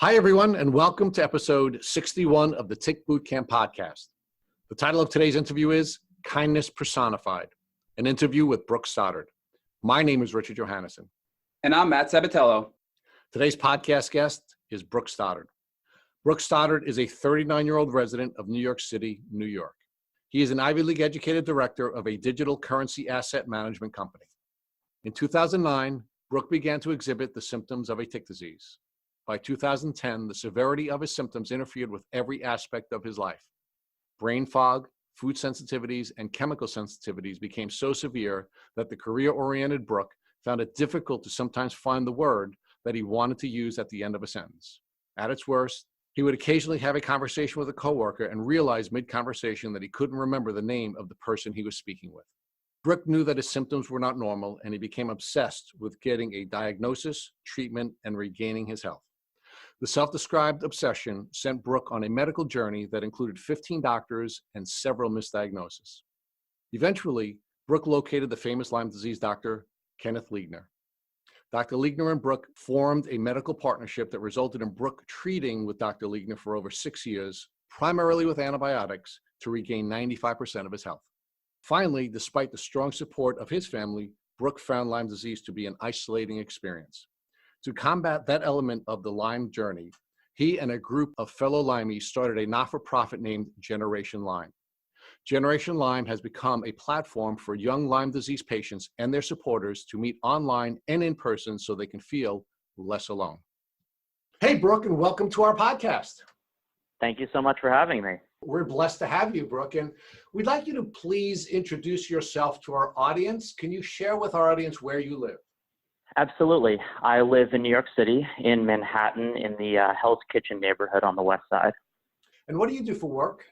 Hi, everyone, and welcome to episode 61 of the Tick Bootcamp podcast. The title of today's interview is Kindness Personified, an interview with Brooke Stoddard. My name is Richard Johannesson. And I'm Matt Sabatello. Today's podcast guest is Brooke Stoddard. Brooke Stoddard is a 39-year-old resident of New York City, New York. He is an Ivy League educated director of a digital currency asset management company. In 2009, Brooke began to exhibit the symptoms of a tick disease. By 2010, the severity of his symptoms interfered with every aspect of his life. Brain fog, food sensitivities, and chemical sensitivities became so severe that the career-oriented Brooke found it difficult to sometimes find the word that he wanted to use at the end of a sentence. At its worst, he would occasionally have a conversation with a coworker and realize mid-conversation that he couldn't remember the name of the person he was speaking with. Brooke knew that his symptoms were not normal, and he became obsessed with getting a diagnosis, treatment, and regaining his health. The self-described obsession sent Brooke on a medical journey that included 15 doctors and several misdiagnoses. Eventually, Brooke located the famous Lyme disease doctor, Kenneth Liegner. Dr. Liegner and Brooke formed a medical partnership that resulted in Brooke treating with Dr. Liegner for over 6 years, primarily with antibiotics, to regain 95% of his health. Finally, despite the strong support of his family, Brooke found Lyme disease to be an isolating experience. To combat that element of the Lyme journey, he and a group of fellow Lymies started a not-for-profit named Generation Lyme. Generation Lyme has become a platform for young Lyme disease patients and their supporters to meet online and in person so they can feel less alone. Hey, Brooke, and welcome to our podcast. Thank you so much for having me. We're blessed to have you, Brooke, and we'd like you to please introduce yourself to our audience. Can you share with our audience where you live? Absolutely. I live in New York City, in Manhattan, in the Hell's Kitchen neighborhood on the west side. And what do you do for work?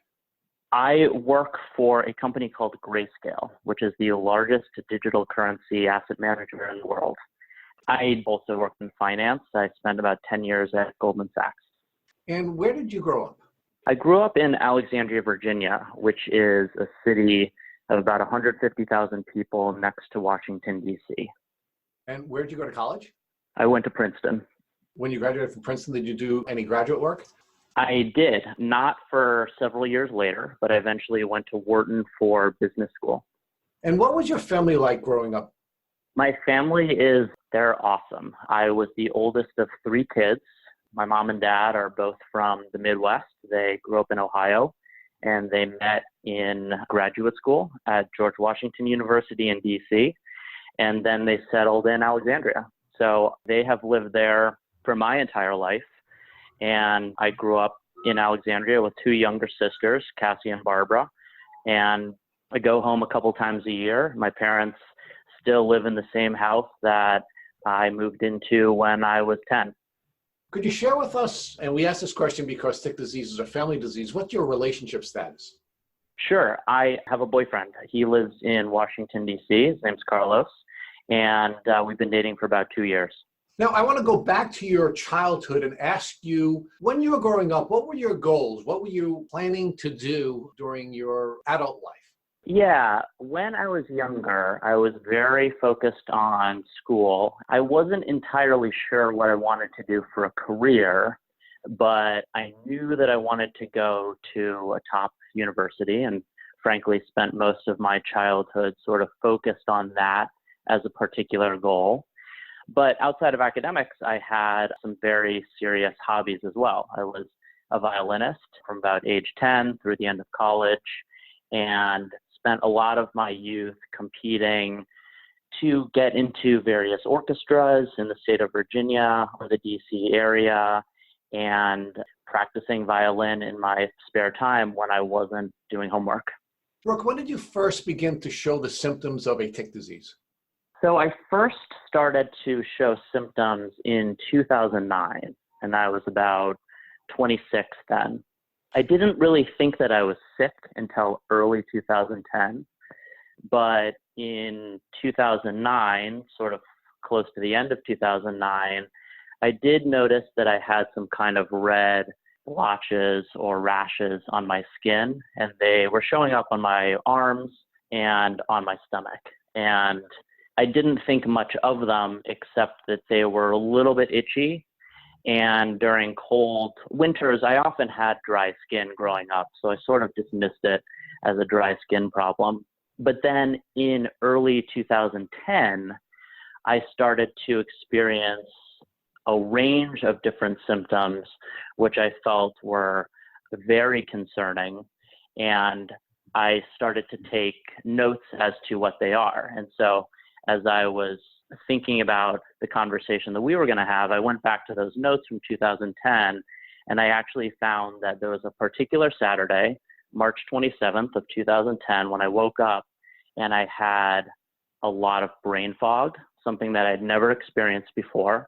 I work for a company called Grayscale, which is the largest digital currency asset manager in the world. I also work in finance. I spent about 10 years at Goldman Sachs. And where did you grow up? I grew up in Alexandria, Virginia, which is a city of about 150,000 people next to Washington, D.C. And where did you go to college? I went to Princeton. When you graduated from Princeton, did you do any graduate work? I did, not for several years later, but I eventually went to Wharton for business school. And what was your family like growing up? My family they're awesome. I was the oldest of 3 kids. My mom and dad are both from the Midwest. They grew up in Ohio, and they met in graduate school at George Washington University in D.C., and then they settled in Alexandria. So they have lived there for my entire life. And I grew up in Alexandria with 2 younger sisters, Cassie and Barbara. And I go home a couple times a year. My parents still live in the same house that I moved into when I was 10. Could you share with us, and we asked this question because tick disease is a family disease, what's your relationship status? Sure. I have a boyfriend. He lives in Washington, D.C. His name's Carlos. And we've been dating for about 2 years. Now, I want to go back to your childhood and ask you, when you were growing up, what were your goals? What were you planning to do during your adult life? Yeah, when I was younger, I was very focused on school. I wasn't entirely sure what I wanted to do for a career, but I knew that I wanted to go to a top university and frankly spent most of my childhood sort of focused on that as a particular goal. But outside of academics, I had some very serious hobbies as well. I was a violinist from about age 10 through the end of college and spent a lot of my youth competing to get into various orchestras in the state of Virginia or the DC area and practicing violin in my spare time when I wasn't doing homework. Brooke, when did you first begin to show the symptoms of a tick disease? So I first started to show symptoms in 2009, and I was about 26 then. I didn't really think that I was sick until early 2010, but in 2009, sort of close to the end of 2009, I did notice that I had some kind of red blotches or rashes on my skin, and they were showing up on my arms and on my stomach. And I didn't think much of them except that they were a little bit itchy And during cold winters, I often had dry skin growing up. So I sort of dismissed it as a dry skin problem. But then in early 2010, I started to experience a range of different symptoms, which I felt were very concerning. And I started to take notes as to what they are. And so as I was thinking about the conversation that we were going to have, I went back to those notes from 2010, and I actually found that there was a particular Saturday, March 27th of 2010, when I woke up and I had a lot of brain fog, something that I'd never experienced before.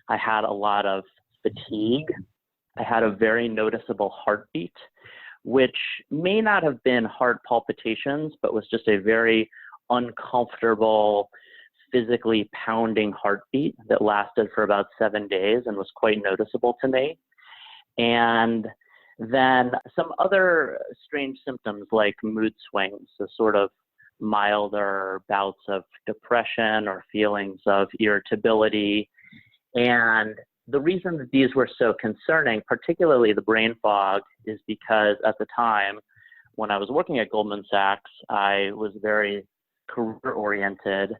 I had a lot of fatigue. I had a very noticeable heartbeat, which may not have been heart palpitations, but was just a very uncomfortable, physically pounding heartbeat that lasted for about 7 days and was quite noticeable to me. And then some other strange symptoms like mood swings, so sort of milder bouts of depression or feelings of irritability. And the reason that these were so concerning, particularly the brain fog, is because at the time when I was working at Goldman Sachs, I was very career-oriented.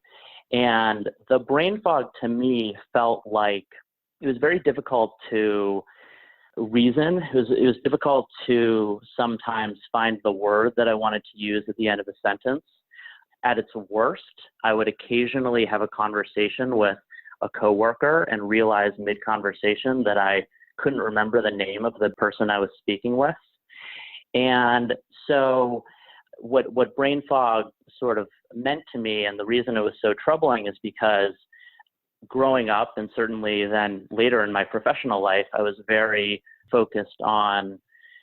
And the brain fog to me felt like it was very difficult to reason. It was difficult to sometimes find the word that I wanted to use at the end of a sentence. At its worst, I would occasionally have a conversation with a coworker and realize mid-conversation that I couldn't remember the name of the person I was speaking with. And so what brain fog sort of meant to me, and the reason it was so troubling, is because growing up, and certainly then later in my professional life, I was very focused on,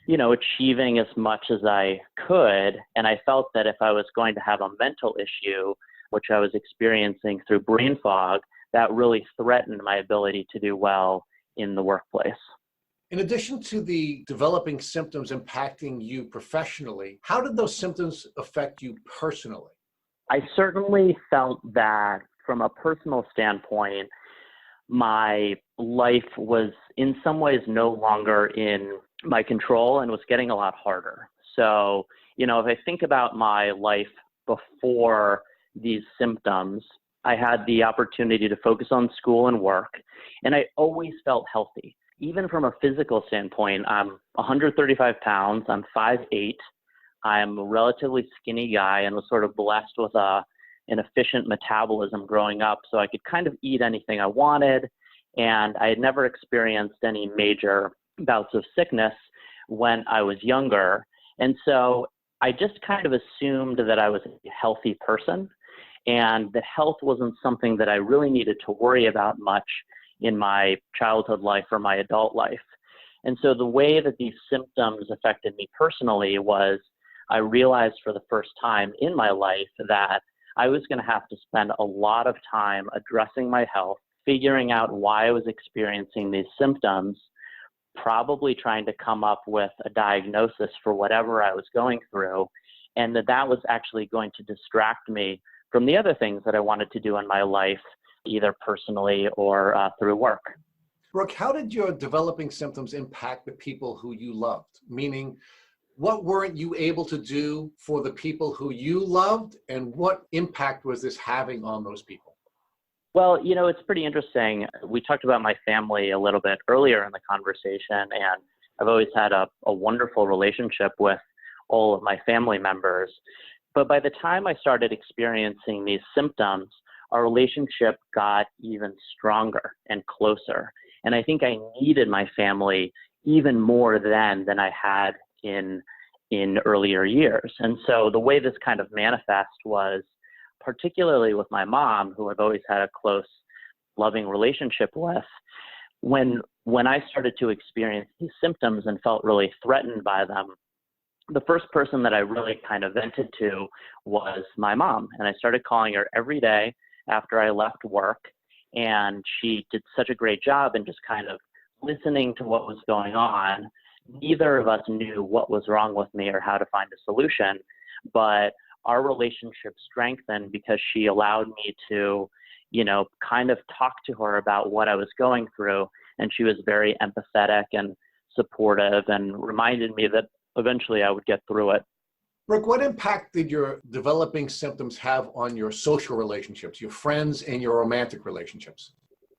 achieving as much as I could. And I felt that if I was going to have a mental issue, which I was experiencing through brain fog, that really threatened my ability to do well in the workplace. In addition to the developing symptoms impacting you professionally, how did those symptoms affect you personally? I certainly felt that from a personal standpoint, my life was in some ways no longer in my control and was getting a lot harder. So, if I think about my life before these symptoms, I had the opportunity to focus on school and work, and I always felt healthy. Even from a physical standpoint, I'm 135 pounds, I'm 5'8", I'm a relatively skinny guy and was sort of blessed with an efficient metabolism growing up, so I could kind of eat anything I wanted, and I had never experienced any major bouts of sickness when I was younger. And so I just kind of assumed that I was a healthy person and that health wasn't something that I really needed to worry about much in my childhood life or my adult life. And so the way that these symptoms affected me personally was I realized for the first time in my life that I was going to have to spend a lot of time addressing my health, figuring out why I was experiencing these symptoms, probably trying to come up with a diagnosis for whatever I was going through, and that was actually going to distract me from the other things that I wanted to do in my life, either personally or through work. Brooke, how did your developing symptoms impact the people who you loved? Meaning, what weren't you able to do for the people who you loved, and what impact was this having on those people? Well, it's pretty interesting. We talked about my family a little bit earlier in the conversation, and I've always had a wonderful relationship with all of my family members. But by the time I started experiencing these symptoms, our relationship got even stronger and closer. And I think I needed my family even more then than I had in earlier years. And so the way this kind of manifest was, particularly with my mom, who I've always had a close, loving relationship with, when I started to experience these symptoms and felt really threatened by them, the first person that I really kind of vented to was my mom. And I started calling her every day after I left work. And she did such a great job in just kind of listening to what was going on. Neither of us knew what was wrong with me or how to find a solution, but our relationship strengthened because she allowed me to, kind of talk to her about what I was going through and she was very empathetic and supportive and reminded me that eventually I would get through it. Brooke, what impact did your developing symptoms have on your social relationships, your friends and your romantic relationships?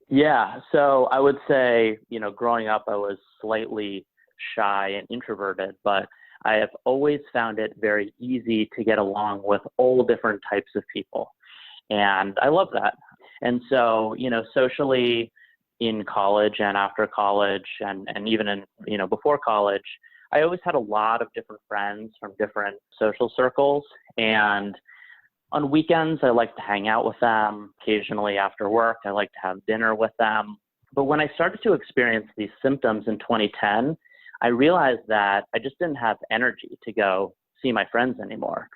Yeah, so I would say, growing up, I was slightly shy and introverted, but I have always found it very easy to get along with all different types of people. And I love that. And so, socially in college and after college and even in, before college, I always had a lot of different friends from different social circles. And on weekends, I like to hang out with them. Occasionally after work, I like to have dinner with them. But when I started to experience these symptoms in 2010, I realized that I just didn't have energy to go see my friends anymore.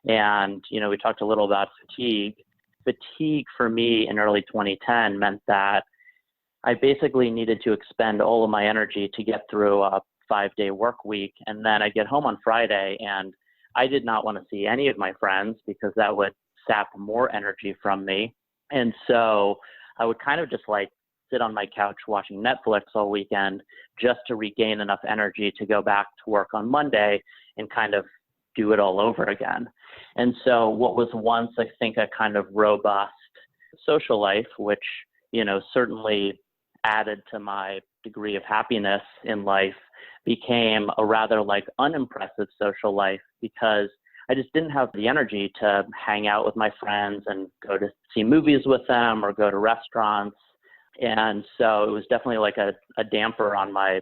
And, we talked a little about fatigue. Fatigue for me in early 2010 meant that I basically needed to expend all of my energy to get through a 5-day work week. And then I get home on Friday and I did not want to see any of my friends because that would sap more energy from me. And so I would kind of just sit on my couch watching Netflix all weekend just to regain enough energy to go back to work on Monday and kind of do it all over again. And so what was once, I think, a kind of robust social life, which, certainly added to my degree of happiness in life, became a rather unimpressive social life because I just didn't have the energy to hang out with my friends and go to see movies with them or go to restaurants. And so it was definitely a damper on my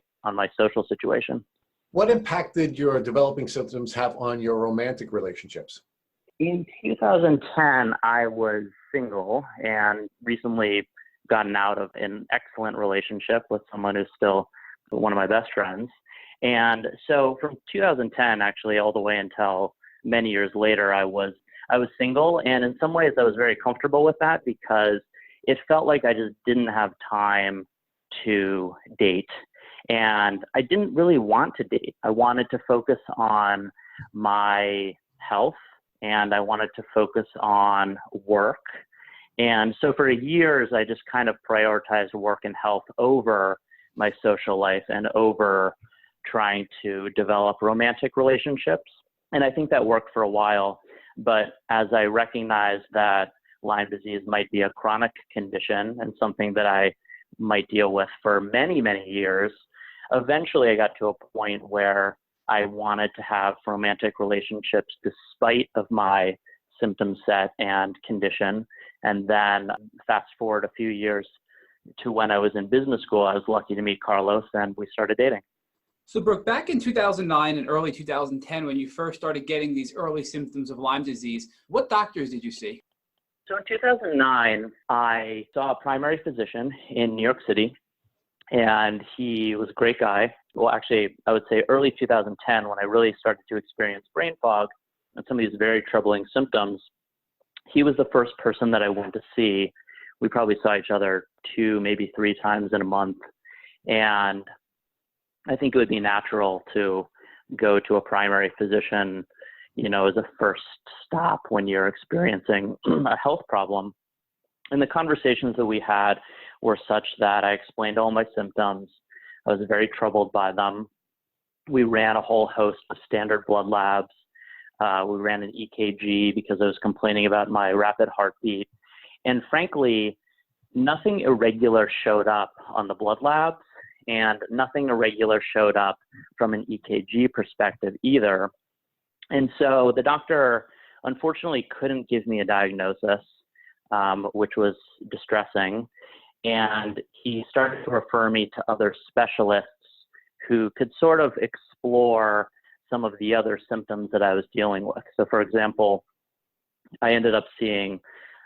social situation. What impact did your developing symptoms have on your romantic relationships? In 2010, I was single and recently gotten out of an excellent relationship with someone who's still one of my best friends. And so from 2010, actually, all the way until many years later, I was single. And in some ways, I was very comfortable with that because it felt like I just didn't have time to date. And I didn't really want to date. I wanted to focus on my health and I wanted to focus on work. And so for years, I just kind of prioritized work and health over my social life and over trying to develop romantic relationships. And I think that worked for a while. But as I recognized that Lyme disease might be a chronic condition and something that I might deal with for many, many years, eventually I got to a point where I wanted to have romantic relationships despite of my symptom set and condition. And then fast forward a few years to when I was in business school, I was lucky to meet Carlos and we started dating. So Brooke, back in 2009 and early 2010, when you first started getting these early symptoms of Lyme disease, what doctors did you see? So in 2009, I saw a primary physician in New York City, and he was a great guy. Well, actually, I would say early 2010, when I really started to experience brain fog and some of these very troubling symptoms, he was the first person that I went to see. We probably saw each other 2, maybe 3 times in a month. And I think it would be natural to go to a primary physician, as a first stop when you're experiencing a health problem. And the conversations that we had were such that I explained all my symptoms. I was very troubled by them. We ran a whole host of standard blood labs. We ran an EKG because I was complaining about my rapid heartbeat. And frankly, nothing irregular showed up on the blood labs, and nothing irregular showed up from an EKG perspective either. And so the doctor unfortunately couldn't give me a diagnosis, which was distressing. And he started to refer me to other specialists who could sort of explore some of the other symptoms that I was dealing with. So for example, I ended up seeing,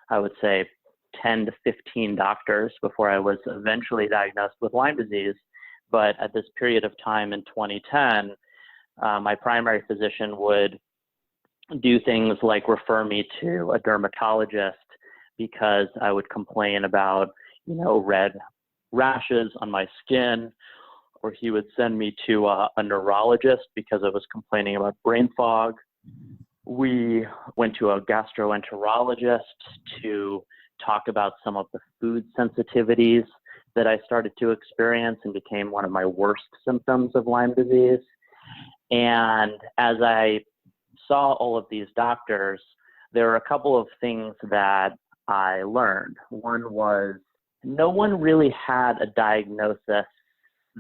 I would say, 10 to 15 doctors before I was eventually diagnosed with Lyme disease. But at this period of time in 2010, my primary physician would do things like refer me to a dermatologist because I would complain about, red rashes on my skin, or he would send me to a neurologist because I was complaining about brain fog. We went to a gastroenterologist to talk about some of the food sensitivities that I started to experience and became one of my worst symptoms of Lyme disease. And as I saw all of these doctors, there were a couple of things that I learned. One was no one really had a diagnosis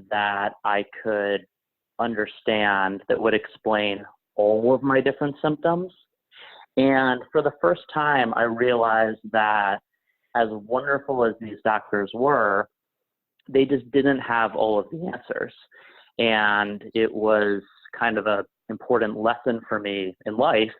that I could understand that would explain all of my different symptoms. And for the first time, I realized that as wonderful as these doctors were, they just didn't have all of the answers. And it was kind of an important lesson for me in life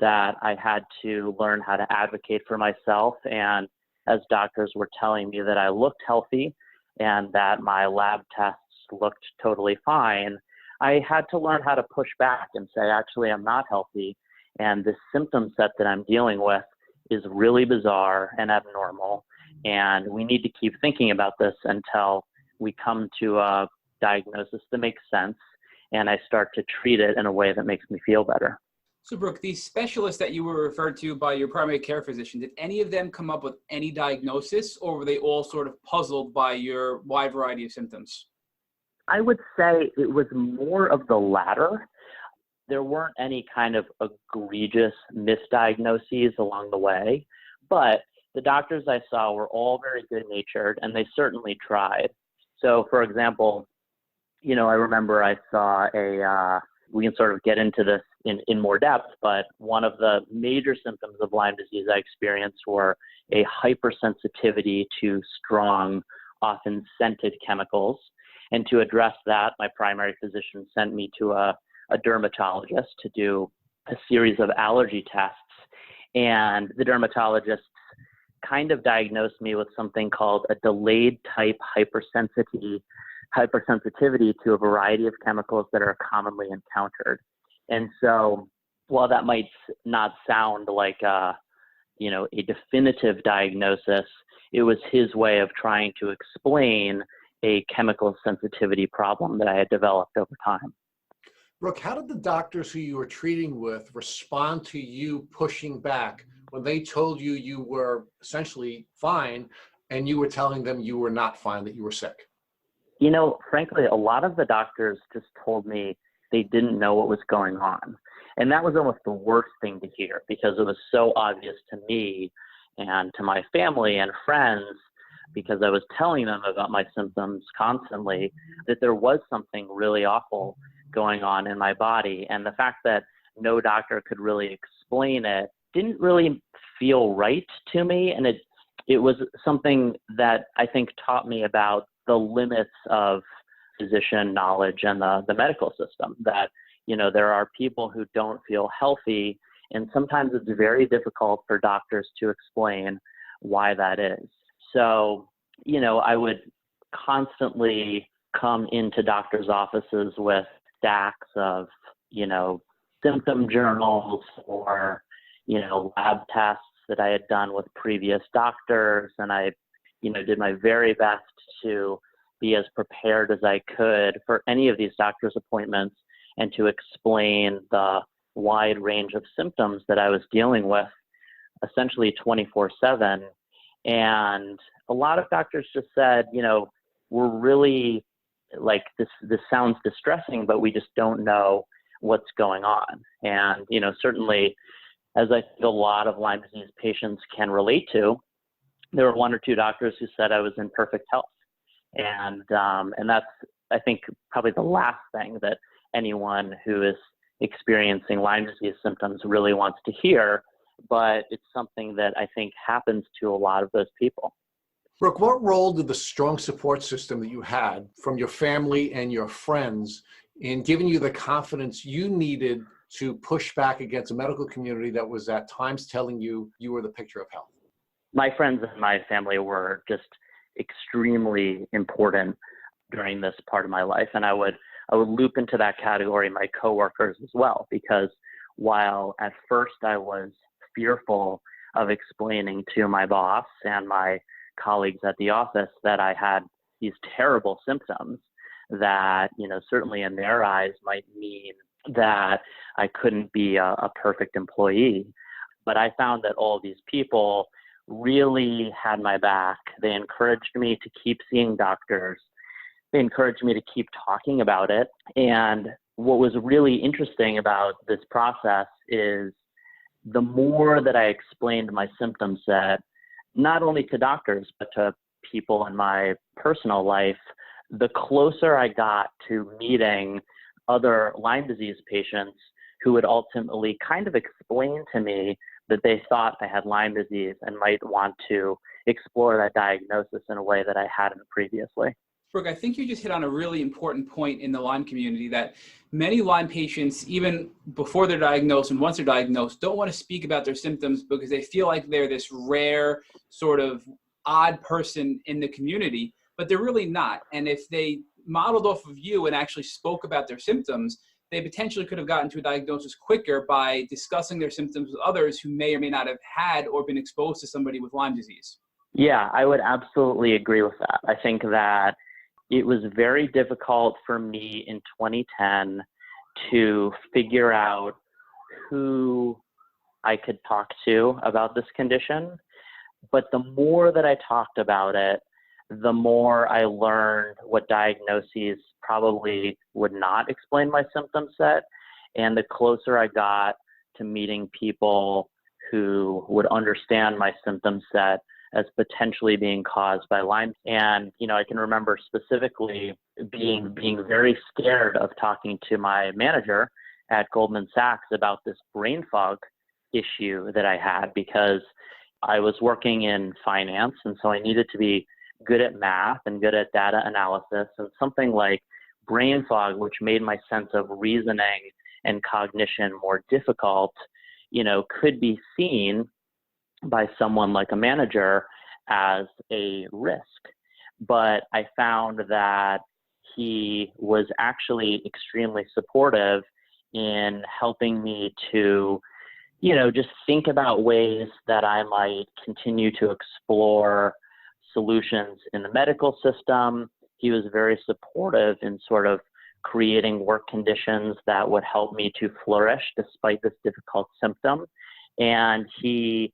that I had to learn how to advocate for myself. And as doctors were telling me that I looked healthy and that my lab tests looked totally fine, I had to learn how to push back and say, actually, I'm not healthy. And this symptom set that I'm dealing with is really bizarre and abnormal. And we need to keep thinking about this until we come to a diagnosis that makes sense and I start to treat it in a way that makes me feel better. So Brooke, these specialists that you were referred to by your primary care physician, did any of them come up with any diagnosis, or were they all sort of puzzled by your wide variety of symptoms? I would say it was more of the latter. There weren't any kind of egregious misdiagnoses along the way, but the doctors I saw were all very good-natured, and they certainly tried. So, for example, I remember I saw we can sort of get into this in more depth, but one of the major symptoms of Lyme disease I experienced were a hypersensitivity to strong, often scented chemicals. And to address that, my primary physician sent me to a dermatologist to do a series of allergy tests. And the dermatologist kind of diagnosed me with something called a delayed type hypersensitivity to a variety of chemicals that are commonly encountered. And so while that might not sound like a definitive diagnosis, it was his way of trying to explain a chemical sensitivity problem that I had developed over time. Brooke, how did the doctors who you were treating with respond to you pushing back when they told you you were essentially fine and you were telling them you were not fine, that you were sick? Frankly, a lot of the doctors just told me they didn't know what was going on. And that was almost the worst thing to hear, because it was so obvious to me and to my family and friends, because I was telling them about my symptoms constantly, that there was something really awful going on in my body. And the fact that no doctor could really explain it didn't really feel right to me. And it was something that I think taught me about the limits of physician knowledge and the medical system, that, there are people who don't feel healthy, and sometimes it's very difficult for doctors to explain why that is. So, I would constantly come into doctors' offices with stacks of, symptom journals or, lab tests that I had done with previous doctors. And I, did my very best to be as prepared as I could for any of these doctor's appointments and to explain the wide range of symptoms that I was dealing with essentially 24/7. And a lot of doctors just said, we're really this sounds distressing, but we just don't know what's going on. And, certainly, as I think a lot of Lyme disease patients can relate to, there were one or two doctors who said I was in perfect health. And that's, I think, probably the last thing that anyone who is experiencing Lyme disease symptoms really wants to hear, but it's something that I think happens to a lot of those people. Brooke, what role did the strong support system that you had from your family and your friends in giving you the confidence you needed to push back against a medical community that was at times telling you you were the picture of health? My friends and my family were just extremely important during this part of my life. And I would loop into that category my coworkers as well, because while at first I was fearful of explaining to my boss and my colleagues at the office that I had these terrible symptoms that, certainly in their eyes might mean that I couldn't be a perfect employee. But I found that all these people really had my back. They encouraged me to keep seeing doctors. They encouraged me to keep talking about it. And what was really interesting about this process is the more that I explained my symptom set, not only to doctors, but to people in my personal life, the closer I got to meeting other Lyme disease patients who would ultimately kind of explain to me that they thought I had Lyme disease and might want to explore that diagnosis in a way that I hadn't previously. Brooke, I think you just hit on a really important point in the Lyme community, that many Lyme patients, even before they're diagnosed and once they're diagnosed, don't want to speak about their symptoms because they feel like they're this rare, sort of odd person in the community, but they're really not. And if they modeled off of you and actually spoke about their symptoms, they potentially could have gotten to a diagnosis quicker by discussing their symptoms with others who may or may not have had or been exposed to somebody with Lyme disease. Yeah, I would absolutely agree with that. I think that it was very difficult for me in 2010 to figure out who I could talk to about this condition. But the more that I talked about it, the more I learned what diagnoses probably would not explain my symptom set. And the closer I got to meeting people who would understand my symptom set as potentially being caused by Lyme. And, I can remember specifically being very scared of talking to my manager at Goldman Sachs about this brain fog issue that I had, because I was working in finance. And so I needed to be good at math and good at data analysis, and something like brain fog, which made my sense of reasoning and cognition more difficult, could be seen by someone like a manager as a risk. But I found that he was actually extremely supportive in helping me to, just think about ways that I might continue to explore solutions in the medical system. He was very supportive in sort of creating work conditions that would help me to flourish despite this difficult symptom. And he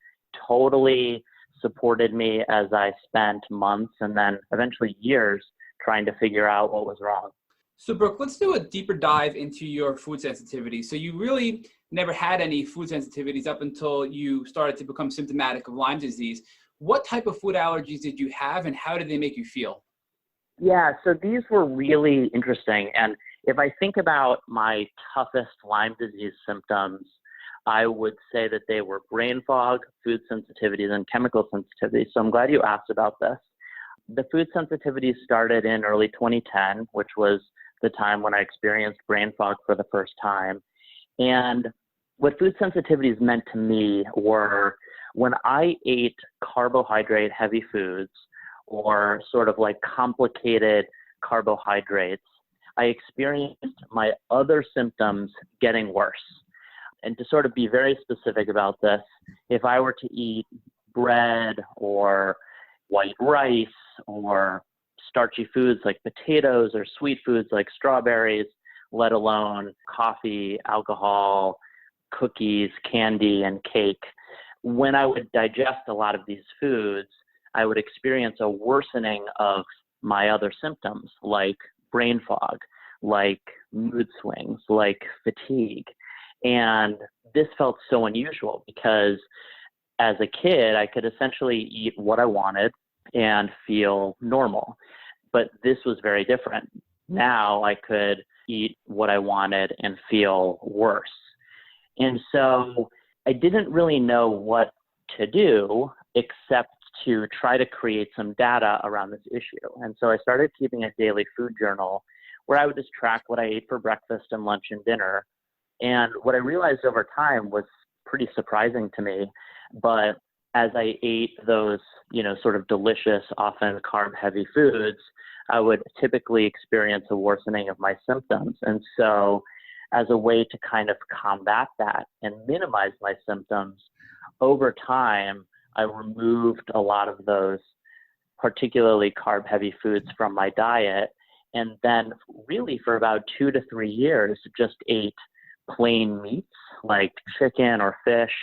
totally supported me as I spent months and then eventually years trying to figure out what was wrong. So Brooke, let's do a deeper dive into your food sensitivity. So you really never had any food sensitivities up until you started to become symptomatic of Lyme disease. What type of food allergies did you have, and how did they make you feel? Yeah, so these were really interesting. And if I think about my toughest Lyme disease symptoms, I would say that they were brain fog, food sensitivities, and chemical sensitivities. So I'm glad you asked about this. The food sensitivities started in early 2010, which was the time when I experienced brain fog for the first time. And what food sensitivities meant to me were when I ate carbohydrate-heavy foods or sort of like complicated carbohydrates, I experienced my other symptoms getting worse. And to sort of be very specific about this, if I were to eat bread or white rice or starchy foods like potatoes or sweet foods like strawberries, let alone coffee, alcohol, cookies, candy, and cake, when I would digest a lot of these foods, I would experience a worsening of my other symptoms like brain fog, like mood swings, like fatigue. And this felt so unusual because as a kid, I could essentially eat what I wanted and feel normal. But this was very different. Now I could eat what I wanted and feel worse. And so I didn't really know what to do except to try to create some data around this issue. And so I started keeping a daily food journal where I would just track what I ate for breakfast and lunch and dinner. And what I realized over time was pretty surprising to me. But as I ate those, sort of delicious, often carb-heavy foods, I would typically experience a worsening of my symptoms. And so as a way to kind of combat that and minimize my symptoms, over time, I removed a lot of those particularly carb-heavy foods from my diet. And then really for about 2 to 3 years, just ate plain meats like chicken or fish,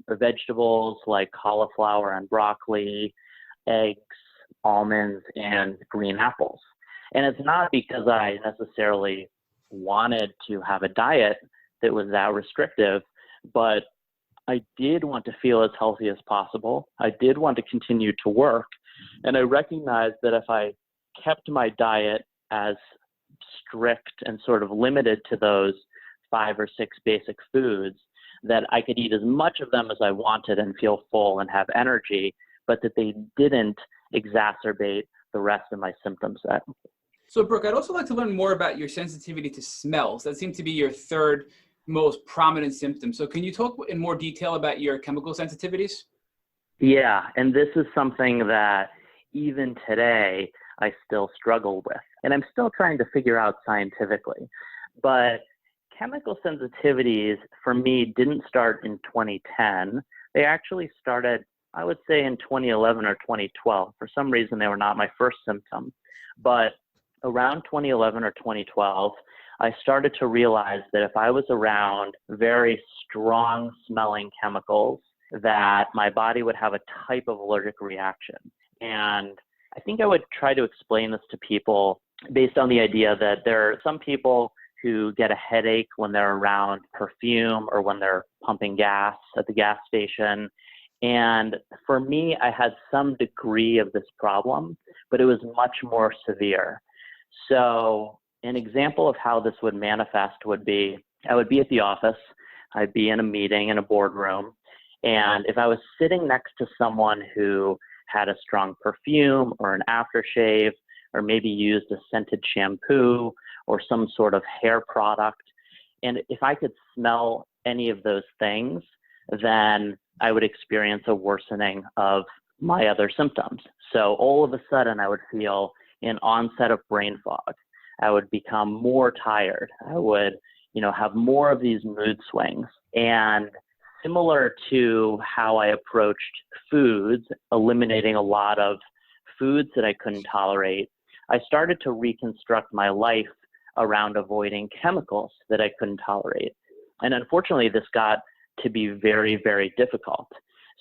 vegetables like cauliflower and broccoli, eggs, almonds, and green apples. And it's not because I necessarily wanted to have a diet that was that restrictive, but I did want to feel as healthy as possible. I did want to continue to work. And I recognized that if I kept my diet as strict and sort of limited to those 5 or 6 basic foods, that I could eat as much of them as I wanted and feel full and have energy, but that they didn't exacerbate the rest of my symptom set. So Brooke, I'd also like to learn more about your sensitivity to smells. That seemed to be your third most prominent symptom. So can you talk in more detail about your chemical sensitivities? Yeah, and this is something that even today I still struggle with. And I'm still trying to figure out scientifically. But chemical sensitivities for me didn't start in 2010. They actually started, I would say, in 2011 or 2012. For some reason, they were not my first symptom. But around 2011 or 2012, I started to realize that if I was around very strong smelling chemicals, that my body would have a type of allergic reaction. And I think I would try to explain this to people based on the idea that there are some people who get a headache when they're around perfume or when they're pumping gas at the gas station. And for me, I had some degree of this problem, but it was much more severe. So an example of how this would manifest would be, I would be at the office, I'd be in a meeting in a boardroom, and if I was sitting next to someone who had a strong perfume or an aftershave, or maybe used a scented shampoo or some sort of hair product, and if I could smell any of those things, then I would experience a worsening of my other symptoms. So all of a sudden I would feel an onset of brain fog. I would become more tired. I would, have more of these mood swings. And similar to how I approached foods, eliminating a lot of foods that I couldn't tolerate, I started to reconstruct my life around avoiding chemicals that I couldn't tolerate. And unfortunately, this got to be very, very difficult.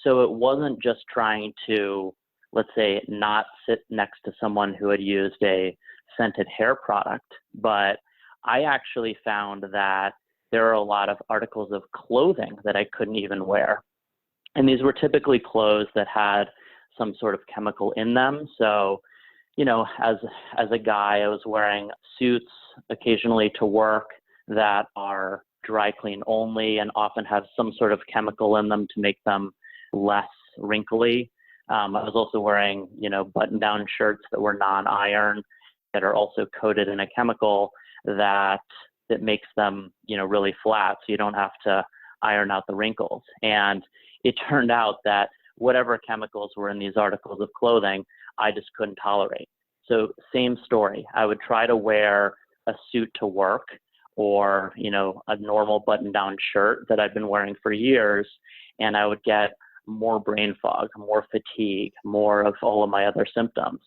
So it wasn't just trying to, let's say, not sit next to someone who had used a scented hair product, but I actually found that there are a lot of articles of clothing that I couldn't even wear. And these were typically clothes that had some sort of chemical in them. So, as a guy, I was wearing suits occasionally to work that are dry clean only and often have some sort of chemical in them to make them less wrinkly. I was also wearing, button-down shirts that were non-iron that are also coated in a chemical that makes them, really flat, so you don't have to iron out the wrinkles. And it turned out that whatever chemicals were in these articles of clothing, I just couldn't tolerate. So same story. I would try to wear a suit to work or, a normal button-down shirt that I've been wearing for years, and I would get more brain fog, more fatigue, more of all of my other symptoms.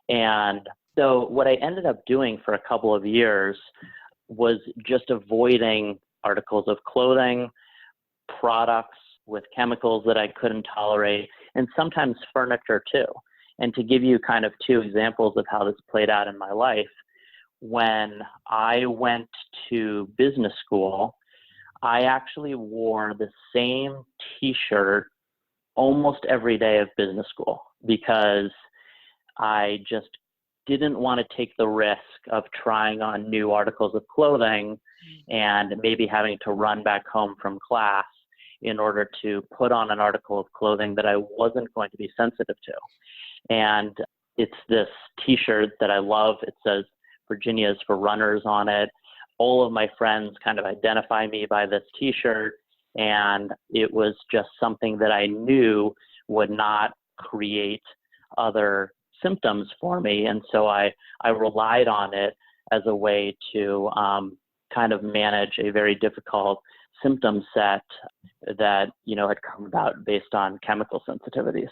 And so what I ended up doing for a couple of years was just avoiding articles of clothing, products with chemicals that I couldn't tolerate, and sometimes furniture too. And to give you kind of two examples of how this played out in my life, when I went to business school, I actually wore the same t-shirt almost every day of business school because I just didn't want to take the risk of trying on new articles of clothing and maybe having to run back home from class in order to put on an article of clothing that I wasn't going to be sensitive to. And it's this t-shirt that I love. It says Virginia is for runners on it. All of my friends kind of identify me by this t-shirt, and it was just something that I knew would not create other symptoms for me. And so I relied on it as a way to kind of manage a very difficult symptom set that, had come about based on chemical sensitivities.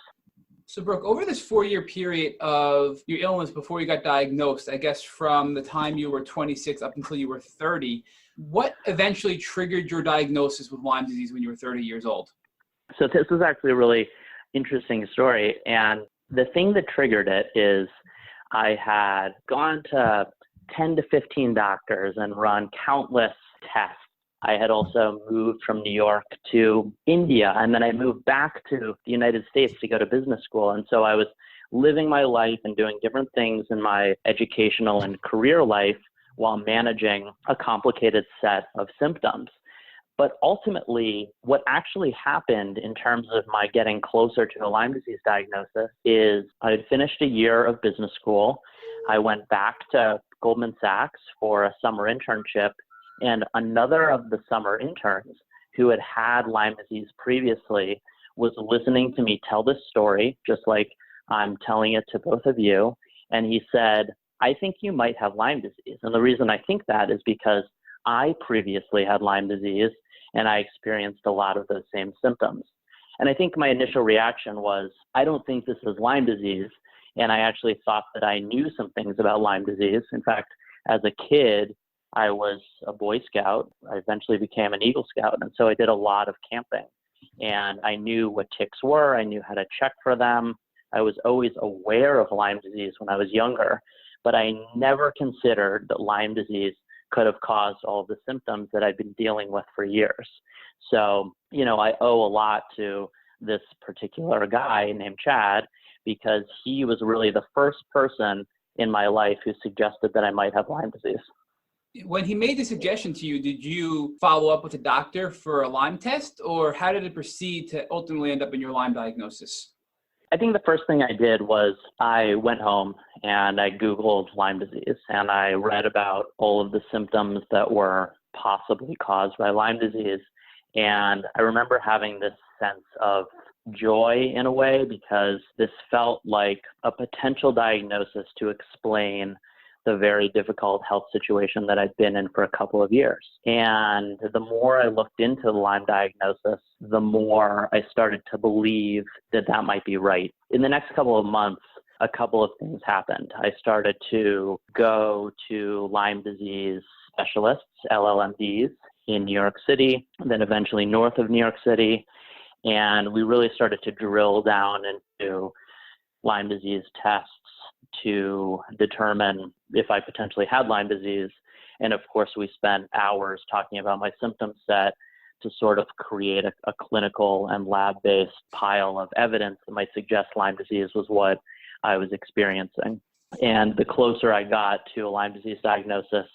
So Brooke, over this 4-year period of your illness before you got diagnosed, I guess from the time you were 26 up until you were 30, what eventually triggered your diagnosis with Lyme disease when you were 30 years old? So this was actually a really interesting story. And the thing that triggered it is I had gone to 10 to 15 doctors and run countless tests. I had also moved from New York to India, and then I moved back to the United States to go to business school. And so I was living my life and doing different things in my educational and career life while managing a complicated set of symptoms. But ultimately, what actually happened in terms of my getting closer to a Lyme disease diagnosis is I had finished a year of business school. I went back to Goldman Sachs for a summer internship, and another of the summer interns who had had Lyme disease previously was listening to me tell this story, just like I'm telling it to both of you. And he said, I think you might have Lyme disease. And the reason I think that is because I previously had Lyme disease and I experienced a lot of those same symptoms. And I think my initial reaction was, I don't think this is Lyme disease. And I actually thought that I knew some things about Lyme disease. In fact, as a kid, I was a Boy Scout. I eventually became an Eagle Scout. And so I did a lot of camping. And I knew what ticks were. I knew how to check for them. I was always aware of Lyme disease when I was younger, but I never considered that Lyme disease could have caused all of the symptoms that I've been dealing with for years. So, I owe a lot to this particular guy named Chad, because he was really the first person in my life who suggested that I might have Lyme disease. When he made the suggestion to you, did you follow up with a doctor for a Lyme test, or how did it proceed to ultimately end up in your Lyme diagnosis? I think the first thing I did was I went home and I Googled Lyme disease, and I read about all of the symptoms that were possibly caused by Lyme disease. And I remember having this sense of joy in a way, because this felt like a potential diagnosis to explain the very difficult health situation that I'd been in for a couple of years. And the more I looked into the Lyme diagnosis, the more I started to believe that that might be right. In the next couple of months, a couple of things happened. I started to go to Lyme disease specialists, LLMDs, in New York City, then eventually north of New York City. And we really started to drill down into Lyme disease tests to determine if I potentially had Lyme disease. And of course, we spent hours talking about my symptom set to sort of create a clinical and lab-based pile of evidence that might suggest Lyme disease was what I was experiencing. And the closer I got to a Lyme disease diagnosis,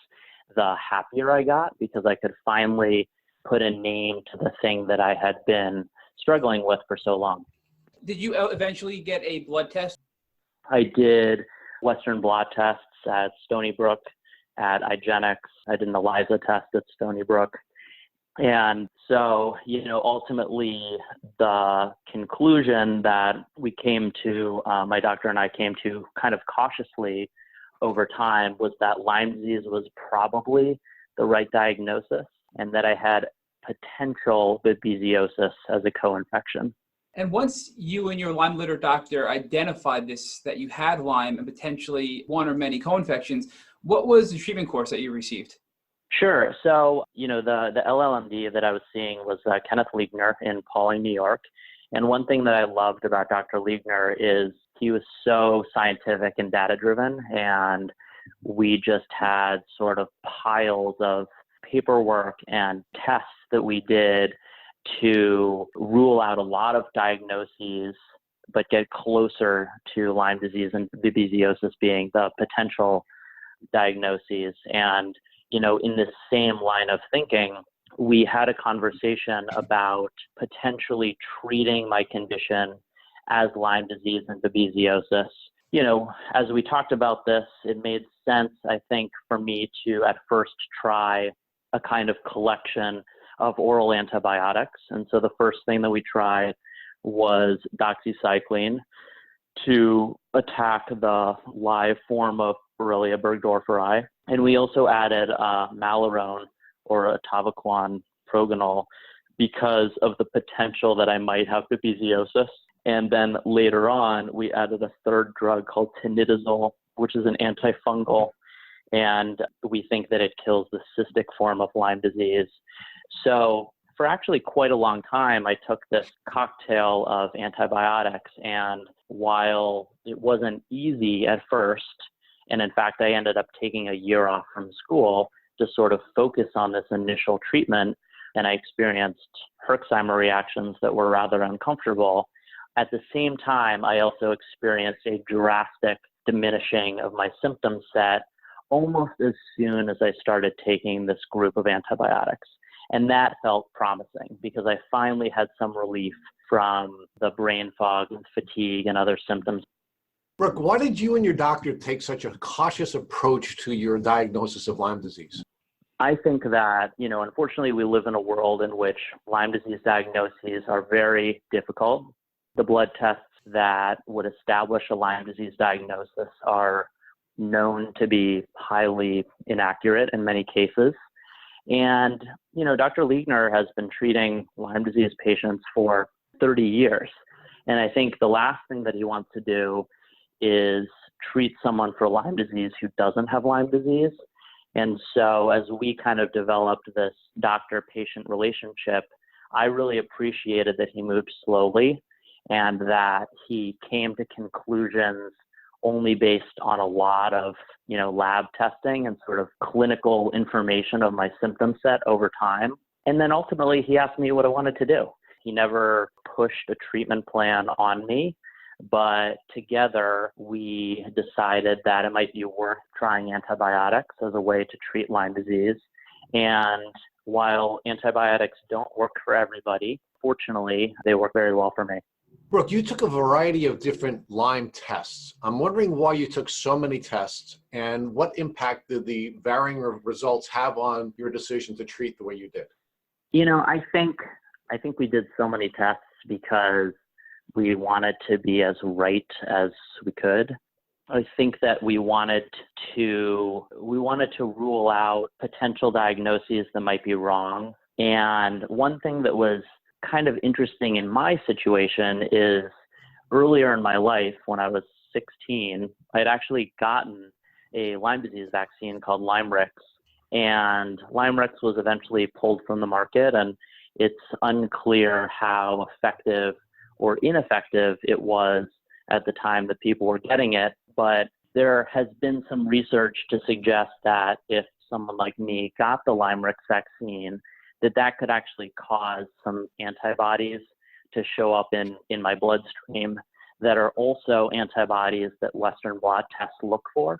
the happier I got, because I could finally put a name to the thing that I had been struggling with for so long. Did you eventually get a blood test? I did Western blot tests at Stony Brook, at IGeneX. I did an ELISA test at Stony Brook. And so, ultimately the conclusion that we came to, my doctor and I came to kind of cautiously over time, was that Lyme disease was probably the right diagnosis, and that I had potential babesiosis as a co-infection. And once you and your Lyme Literate doctor identified this, that you had Lyme and potentially one or many co-infections, what was the treatment course that you received? Sure. So, the LLMD that I was seeing was Kenneth Liegner in Pauling, New York. And one thing that I loved about Dr. Liegner is he was so scientific and data-driven, and we just had sort of piles of paperwork and tests that we did to rule out a lot of diagnoses, but get closer to Lyme disease and babesiosis being the potential diagnoses. And, in this same line of thinking, we had a conversation about potentially treating my condition as Lyme disease and babesiosis. As we talked about this, it made sense, I think, for me to at first try a kind of collection of oral antibiotics. And so the first thing that we tried was doxycycline to attack the live form of Borrelia burgdorferi. And we also added Malarone or Atavaquone proganol because of the potential that I might have babesiosis. And then later on, we added a third drug called tinidazole, which is an antifungal. And we think that it kills the cystic form of Lyme disease. So for actually quite a long time, I took this cocktail of antibiotics. And while it wasn't easy at first, and in fact, I ended up taking a year off from school to sort of focus on this initial treatment, and I experienced Herxheimer reactions that were rather uncomfortable. At the same time, I also experienced a drastic diminishing of my symptom set almost as soon as I started taking this group of antibiotics. And that felt promising because I finally had some relief from the brain fog and fatigue and other symptoms. Brooke, why did you and your doctor take such a cautious approach to your diagnosis of Lyme disease? I think that, unfortunately, we live in a world in which Lyme disease diagnoses are very difficult. The blood tests that would establish a Lyme disease diagnosis are known to be highly inaccurate in many cases. And, Dr. Liegner has been treating Lyme disease patients for 30 years. And I think the last thing that he wants to do is treat someone for Lyme disease who doesn't have Lyme disease. And so as we kind of developed this doctor-patient relationship, I really appreciated that he moved slowly and that he came to conclusions only based on a lot of, lab testing and sort of clinical information of my symptom set over time. And then ultimately he asked me what I wanted to do. He never pushed a treatment plan on me, but together we decided that it might be worth trying antibiotics as a way to treat Lyme disease. And while antibiotics don't work for everybody, fortunately, they work very well for me. Brooke, you took a variety of different Lyme tests. I'm wondering why you took so many tests and what impact did the varying results have on your decision to treat the way you did? I think we did so many tests because we wanted to be as right as we could. I think that we wanted to rule out potential diagnoses that might be wrong. And one thing that was kind of interesting in my situation is earlier in my life, when I was 16, I had actually gotten a Lyme disease vaccine called Lymerix. And Lymerix was eventually pulled from the market, and it's unclear how effective or ineffective it was at the time that people were getting it. But there has been some research to suggest that if someone like me got the Lymerix vaccine, that could actually cause some antibodies to show up in my bloodstream that are also antibodies that Western blot tests look for.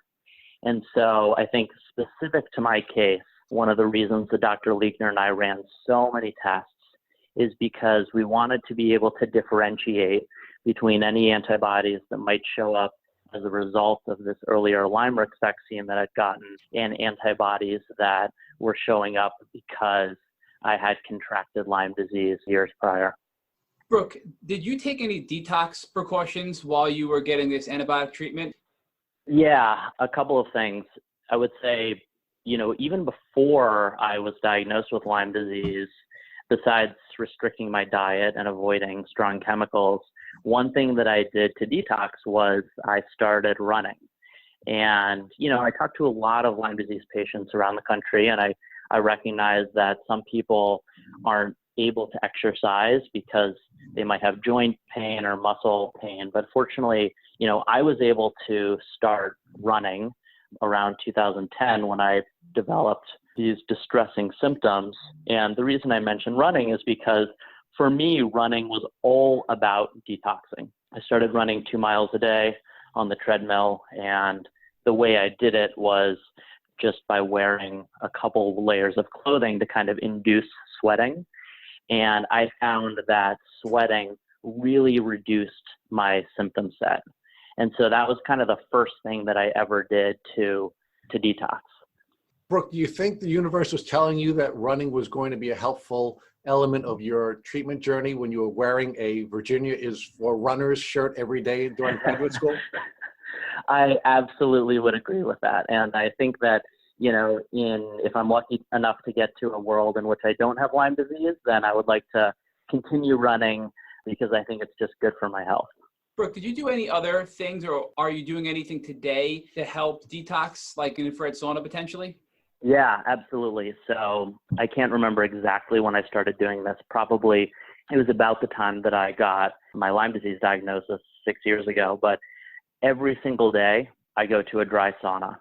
And so I think specific to my case, one of the reasons that Dr. Liegner and I ran so many tests is because we wanted to be able to differentiate between any antibodies that might show up as a result of this earlier Lymerix vaccine that I'd gotten and antibodies that were showing up because I had contracted Lyme disease years prior. Brooke, did you take any detox precautions while you were getting this antibiotic treatment? Yeah, a couple of things. I would say, even before I was diagnosed with Lyme disease, besides restricting my diet and avoiding strong chemicals, one thing that I did to detox was I started running. And, I talked to a lot of Lyme disease patients around the country, and I recognize that some people aren't able to exercise because they might have joint pain or muscle pain. But fortunately, I was able to start running around 2010 when I developed these distressing symptoms. And the reason I mention running is because for me, running was all about detoxing. I started running 2 miles a day on the treadmill, and the way I did it was just by wearing a couple of layers of clothing to kind of induce sweating. And I found that sweating really reduced my symptom set. And so that was kind of the first thing that I ever did to detox. Brooke, do you think the universe was telling you that running was going to be a helpful element of your treatment journey when you were wearing a Virginia is for Runners shirt every day during graduate school? I absolutely would agree with that. And I think that, if I'm lucky enough to get to a world in which I don't have Lyme disease, then I would like to continue running because I think it's just good for my health. Brooke, did you do any other things, or are you doing anything today to help detox, like an infrared sauna potentially? Yeah, absolutely. So I can't remember exactly when I started doing this. Probably it was about the time that I got my Lyme disease diagnosis 6 years ago. But every single day I go to a dry sauna.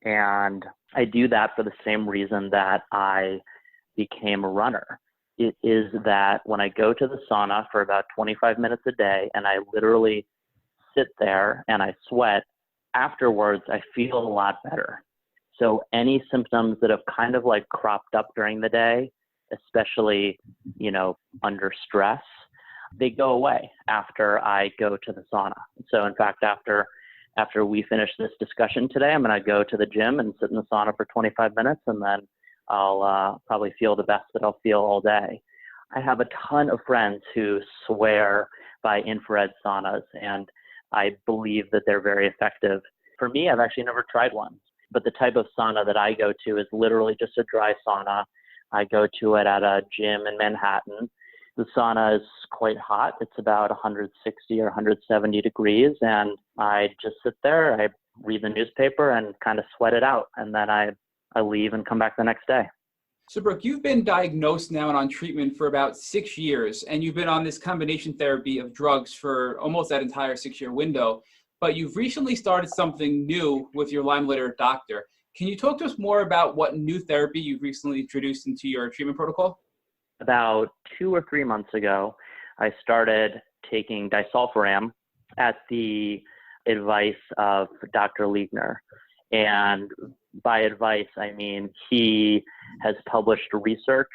And I do that for the same reason that I became a runner. It is that when I go to the sauna for about 25 minutes a day and I literally sit there and I sweat, afterwards I feel a lot better. So any symptoms that have kind of like cropped up during the day, especially, under stress, they go away after I go to the sauna. So in fact, after we finish this discussion today, I'm going to go to the gym and sit in the sauna for 25 minutes, and then I'll probably feel the best that I'll feel all day. I have a ton of friends who swear by infrared saunas, and I believe that they're very effective. For me, I've actually never tried one, but the type of sauna that I go to is literally just a dry sauna. I go to it at a gym in Manhattan. The sauna is quite hot. It's about 160 or 170 degrees, and I just sit there, I read the newspaper and kind of sweat it out, and then I leave and come back the next day. So Brooke, you've been diagnosed now and on treatment for about 6 years, and you've been on this combination therapy of drugs for almost that entire 6-year window, but you've recently started something new with your Lyme Literate Doctor. Can you talk to us more about what new therapy you've recently introduced into your treatment protocol? About 2 or 3 months ago, I started taking disulfiram at the advice of Dr. Liegner. And by advice, I mean he has published research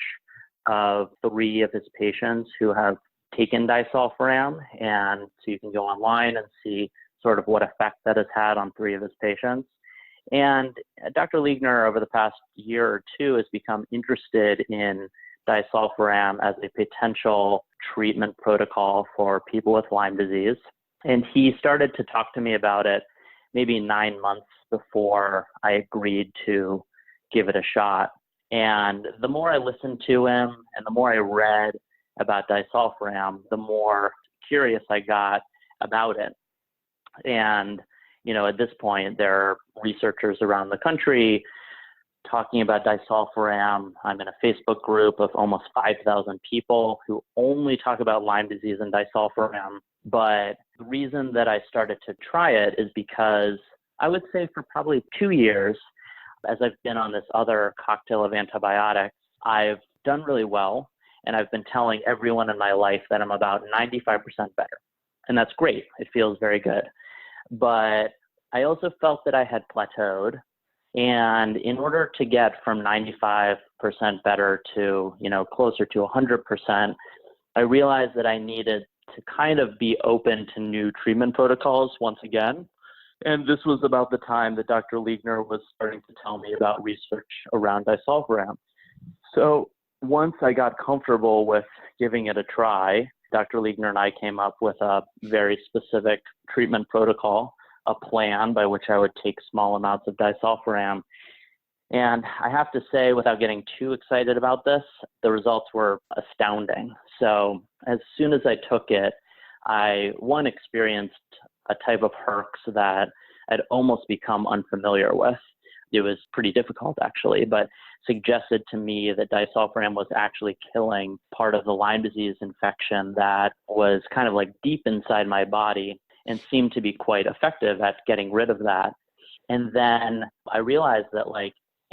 of 3 of his patients who have taken disulfiram. And so you can go online and see sort of what effect that has had on 3 of his patients. And Dr. Liegner, over the past year or 2, has become interested in disulfiram as a potential treatment protocol for people with Lyme disease. And he started to talk to me about it maybe 9 months before I agreed to give it a shot. And the more I listened to him and the more I read about disulfiram, the more curious I got about it. And, at this point, there are researchers around the country talking about disulfiram. I'm in a Facebook group of almost 5,000 people who only talk about Lyme disease and disulfiram. But the reason that I started to try it is because I would say for probably 2 years, as I've been on this other cocktail of antibiotics, I've done really well. And I've been telling everyone in my life that I'm about 95% better. And that's great. It feels very good. But I also felt that I had plateaued. And in order to get from 95% better to, closer to 100%, I realized that I needed to kind of be open to new treatment protocols once again. And this was about the time that Dr. Liegner was starting to tell me about research around disulfiram. So once I got comfortable with giving it a try, Dr. Liegner and I came up with a very specific treatment protocol, a plan by which I would take small amounts of disulfiram. And I have to say, without getting too excited about this, the results were astounding. So as soon as I took it, I, experienced a type of herx that I'd almost become unfamiliar with. It was pretty difficult, actually, but suggested to me that disulfiram was actually killing part of the Lyme disease infection that was kind of like deep inside my body and seemed to be quite effective at getting rid of that. And then I realized that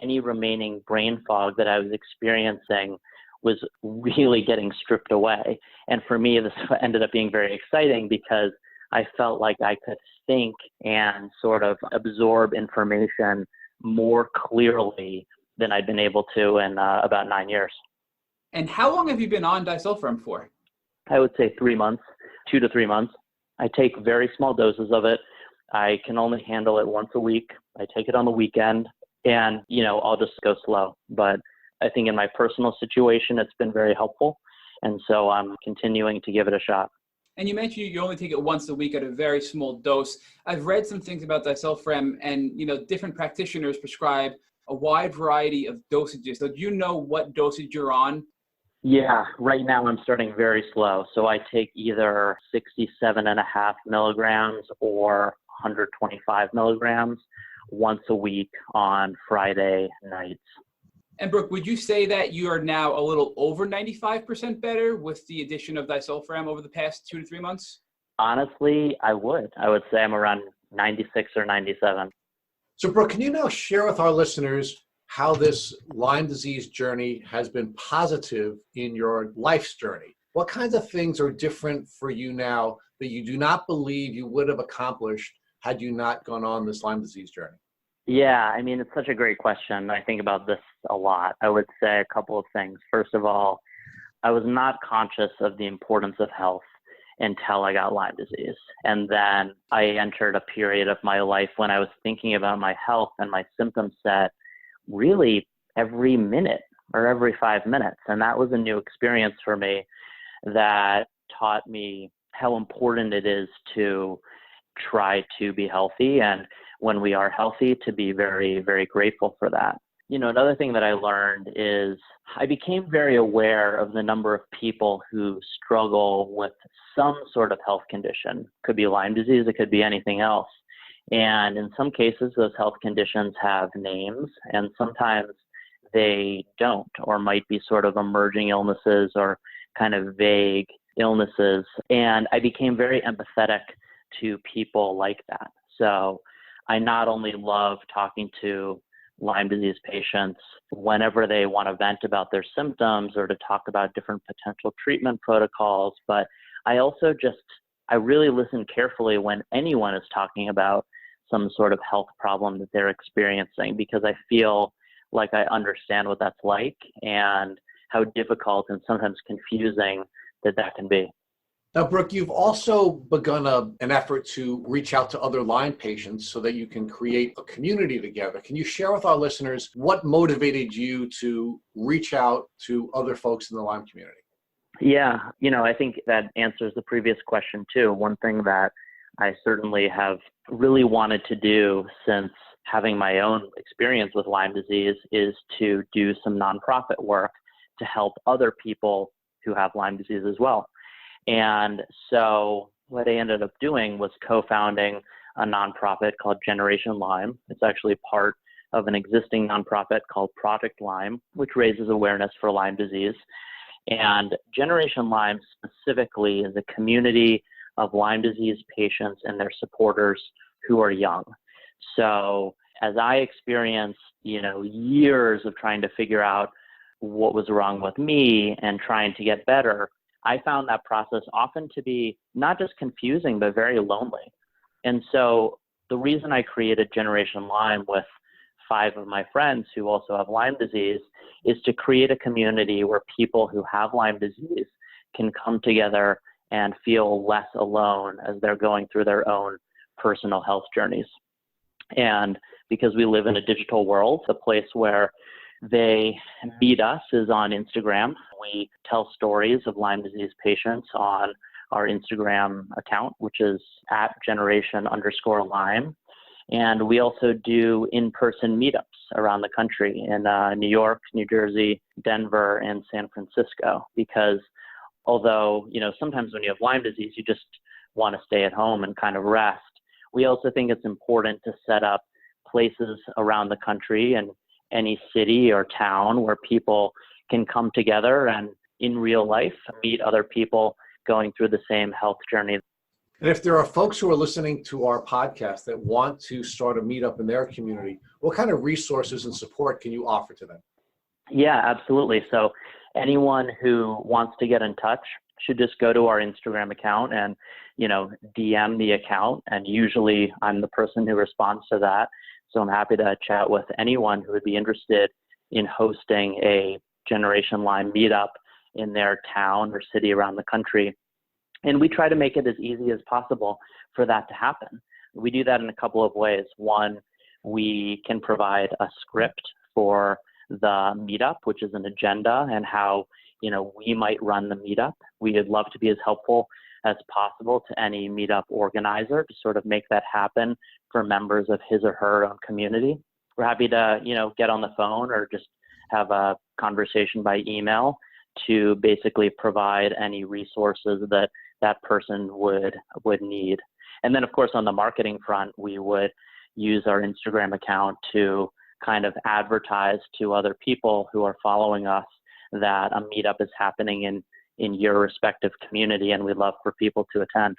any remaining brain fog that I was experiencing was really getting stripped away. And for me, this ended up being very exciting because I felt like I could think and sort of absorb information more clearly than I'd been able to in about 9 years. And how long have you been on disulfiram for? I would say 3 months, 2 to 3 months. I take very small doses of it. I can only handle it once a week. I take it on the weekend and, I'll just go slow. But I think in my personal situation, it's been very helpful. And so I'm continuing to give it a shot. And you mentioned you only take it once a week at a very small dose. I've read some things about disulfiram and, different practitioners prescribe a wide variety of dosages. So do you know what dosage you're on? Yeah, right now I'm starting very slow. So I take either 67.5 milligrams or 125 milligrams. once a week on Friday nights. And Brooke, would you say that you are now a little over 95% better with the addition of disulfiram over the past 2 to 3 months? Honestly, I would say I'm around 96 or 97. So, Brooke, can you now share with our listeners how this Lyme disease journey has been positive in your life's journey? What kinds of things are different for you now that you do not believe you would have accomplished had you not gone on this Lyme disease journey? Yeah, I mean, it's such a great question. I think about this a lot. I would say a couple of things. First of all, I was not conscious of the importance of health until I got Lyme disease. And then I entered a period of my life when I was thinking about my health and my symptom set really every minute or every 5 minutes. And that was a new experience for me that taught me how important it is to try to be healthy. And when we are healthy, to be very, very grateful for that. You know, another thing that I learned is I became very aware of the number of people who struggle with some sort of health condition. It could be Lyme disease, it could be anything else. And in some cases, those health conditions have names, and sometimes they don't, or might be sort of emerging illnesses or kind of vague illnesses. And I became very empathetic to people like that. So I not only love talking to Lyme disease patients whenever they want to vent about their symptoms or to talk about different potential treatment protocols, but I also I really listen carefully when anyone is talking about some sort of health problem that they're experiencing, because I feel like I understand what that's like and how difficult and sometimes confusing that can be. Now, Brooke, you've also begun an effort to reach out to other Lyme patients so that you can create a community together. Can you share with our listeners what motivated you to reach out to other folks in the Lyme community? Yeah, you know, I think that answers the previous question too. One thing that I certainly have really wanted to do since having my own experience with Lyme disease is to do some nonprofit work to help other people who have Lyme disease as well. And so what I ended up doing was co-founding a nonprofit called Generation Lyme. It's actually part of an existing nonprofit called Project Lyme, which raises awareness for Lyme disease. And Generation Lyme specifically is a community of Lyme disease patients and their supporters who are young. So as I experienced, years of trying to figure out what was wrong with me and trying to get better, I found that process often to be not just confusing, but very lonely. And so the reason I created Generation Lyme with 5 of my friends who also have Lyme disease is to create a community where people who have Lyme disease can come together and feel less alone as they're going through their own personal health journeys. And because we live in a digital world, the place where they meet us is on Instagram. We tell stories of Lyme disease patients on our Instagram account, which is @generation_Lyme. And we also do in-person meetups around the country in New York, New Jersey, Denver, and San Francisco. Because although, sometimes when you have Lyme disease, you just want to stay at home and kind of rest. We also think it's important to set up places around the country and any city or town where people can come together and in real life meet other people going through the same health journey. And if there are folks who are listening to our podcast that want to start a meetup in their community, what kind of resources and support can you offer to them? Yeah, absolutely. So anyone who wants to get in touch should just go to our Instagram account and, DM the account. And usually I'm the person who responds to that. So I'm happy to chat with anyone who would be interested in hosting a Generation Lyme meetup in their town or city around the country. And we try to make it as easy as possible for that to happen. We do that in a couple of ways. One, we can provide a script for the meetup, which is an agenda and how, we might run the meetup. We'd love to be as helpful as possible to any meetup organizer to sort of make that happen for members of his or her own community. We're happy to, get on the phone or just have a conversation by email to basically provide any resources that person would need. And then, of course, on the marketing front, we would, use our Instagram account to kind of advertise to other people who are following us that a meetup is happening in your respective community, and we'd love for people to attend.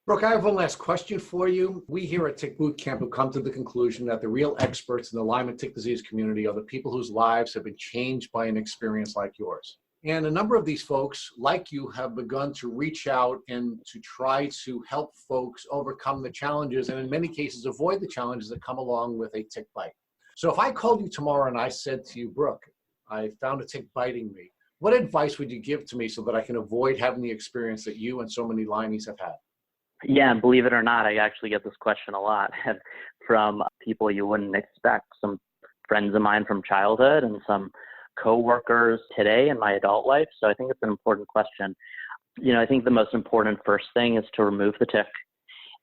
Brooke, I have one last question for you. We here at Tick Boot Camp have come to the conclusion that the real experts in the Lyme and tick disease community are the people whose lives have been changed by an experience like yours. And a number of these folks, like you, have begun to reach out and to try to help folks overcome the challenges, and in many cases avoid the challenges that come along with a tick bite. So if I called you tomorrow and I said to you, Brooke, I found a tick biting me, what advice would you give to me so that I can avoid having the experience that you and so many Lymies have had? Yeah, and believe it or not, I actually get this question a lot from people you wouldn't expect. Some friends of mine from childhood and some coworkers today in my adult life. So I think it's an important question. I think the most important first thing is to remove the tick.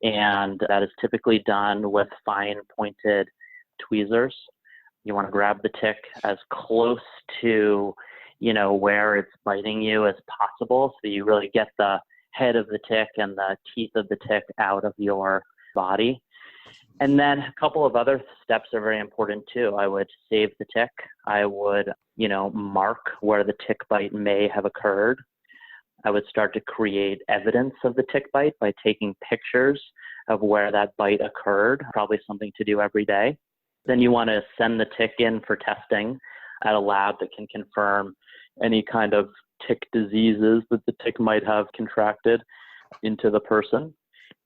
And that is typically done with fine pointed tweezers. You want to grab the tick as close to, where it's biting you as possible, so you really get the head of the tick and the teeth of the tick out of your body. And then a couple of other steps are very important too. I would save the tick. I would, mark where the tick bite may have occurred. I would start to create evidence of the tick bite by taking pictures of where that bite occurred, probably something to do every day. Then you want to send the tick in for testing at a lab that can confirm any kind of tick diseases that the tick might have contracted into the person,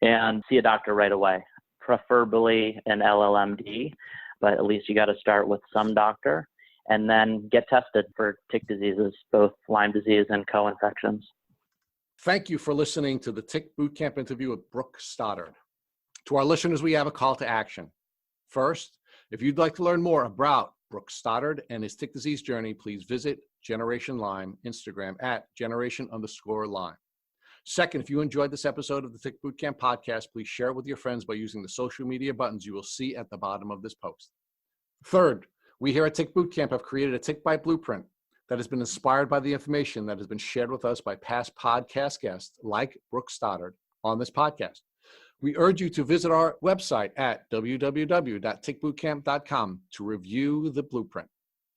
and see a doctor right away, preferably an LLMD, but at least you got to start with some doctor, and then get tested for tick diseases, both Lyme disease and co-infections. Thank you for listening to the Tick Bootcamp interview with Brooke Stoddard. To our listeners, we have a call to action. First, if you'd like to learn more about Brooke Stoddard and his tick disease journey, please visit Generation Lyme, Instagram at Generation_Lyme. Second, if you enjoyed this episode of the Tick Bootcamp podcast, please share it with your friends by using the social media buttons you will see at the bottom of this post. Third, we here at Tick Bootcamp have created a tick bite blueprint that has been inspired by the information that has been shared with us by past podcast guests like Brooke Stoddard on this podcast. We urge you to visit our website at www.tickbootcamp.com to review the blueprint.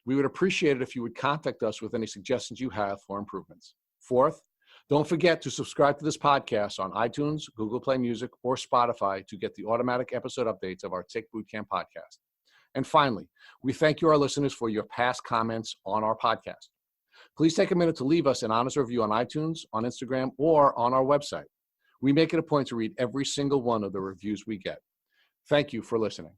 We would appreciate it if you would contact us with any suggestions you have for improvements. Fourth, don't forget to subscribe to this podcast on iTunes, Google Play Music, or Spotify to get the automatic episode updates of our Tick Bootcamp podcast. And finally, we thank you, our listeners, for your past comments on our podcast. Please take a minute to leave us an honest review on iTunes, on Instagram, or on our website. We make it a point to read every single one of the reviews we get. Thank you for listening.